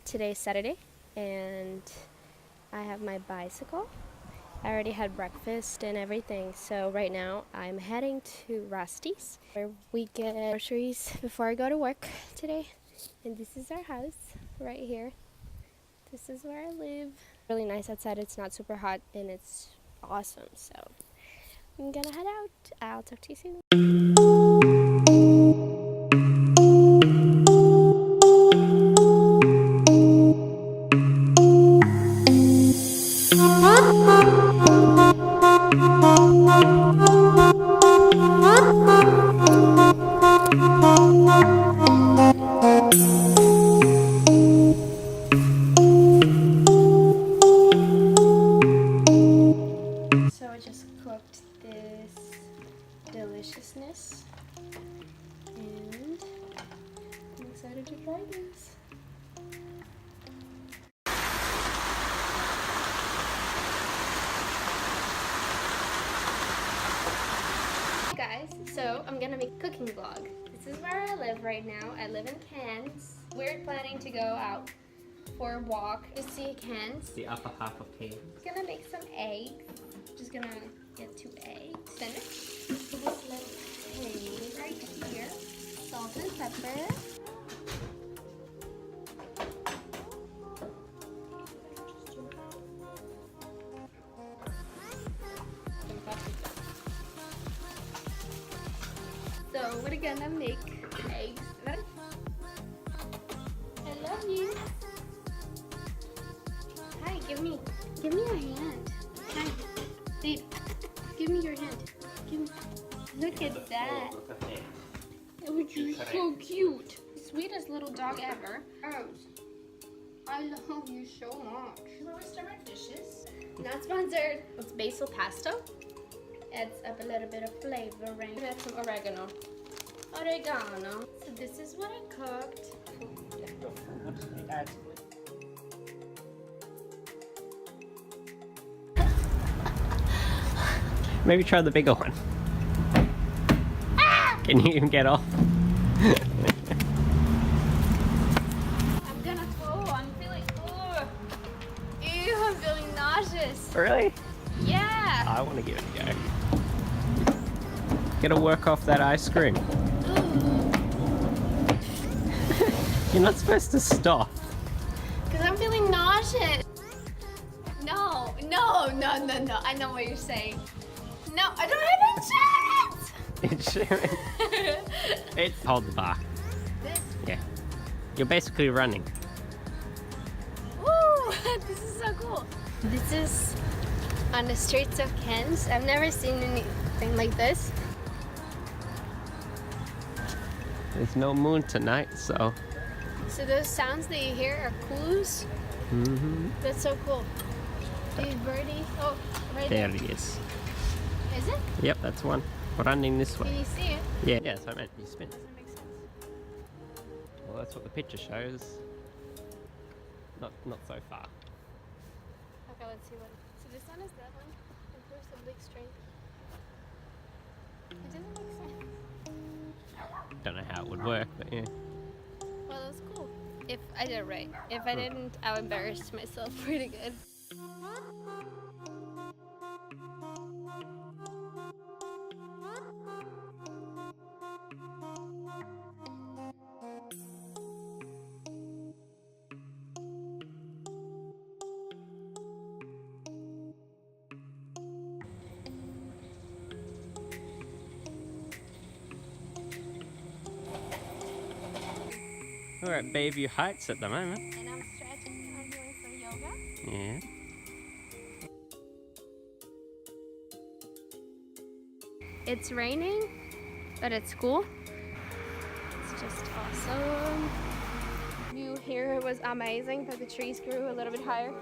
Today's Saturday and I have my bicycle. I already had breakfast and everything, so right now I'm heading to Rusty's where we get groceries before I go to work today. And this is our house right here. This is where I live. Really nice outside. It's not super hot and it's awesome, so I'm gonna head out. I'll talk to you soon. So I just cooked this deliciousness and I'm excited to try this. Hey guys, so I'm gonna make a cooking vlog. This is where I live right now. I live in Cairns. We're planning to go out for a walk to see Cairns. The upper half of Cairns. Gonna make some eggs. Just gonna get 2 eggs. Then this little thing right here. Salt and pepper. So we're gonna make eggs. I love you. Hi, give me your hand. Hi, babe, give me your hand. Look at that. Which is so cute. Sweetest little dog ever. Rose, I love you so much. Restaurant dishes. Not sponsored. It's basil pesto. Adds up a little bit of flavoring. Add some oregano. So this is what I cooked. Maybe try the bigger one. Can you even get off? I'm gonna throw. I'm feeling. Ew, I'm feeling nauseous. Really? Yeah. I want to give it a go. Gotta work off that ice cream. You're not supposed to stop. Because I'm feeling nauseous. No. I know what you're saying. No, I don't have insurance. It's hold the bar. This? Yeah. You're basically running. Woo! This is so cool. This is on the streets of Cairns. I've never seen anything like this. There's no moon tonight, so. So those sounds that you hear are clues. That's so cool. These birdies. Oh, right There there. it is. Is it? Yep, that's one. Running this Can way. you see it? Yeah, yeah, so I meant you spin. Does that make sense? Well, that's what the picture shows. Not so far. Okay, let's see what. So this one is that one. And here's the big string. It doesn't make sense. Don't know how it would work, but yeah. Well, that's cool. If I did it right. If I didn't, I would embarrass myself pretty good. We're at Bayview Heights at the moment. And I'm stretching. I'm doing some yoga. Yeah. It's raining, but it's cool. It's just awesome. View here was amazing, but the trees grew a little bit higher.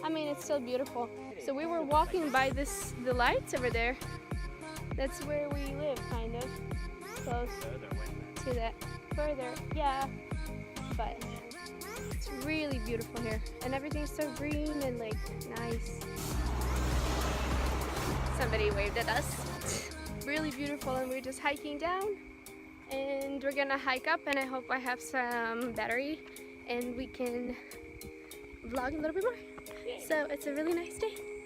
I mean, it's still beautiful. So we were walking by the lights over there. That's where we live, kind of. Close to that. Further, yeah. But it's really beautiful here. And everything's so green and like nice. Somebody waved at us. Really beautiful, and we're just hiking down. and we're gonna hike up, and I hope I have some battery and we can vlog a little bit more. So it's a really nice day.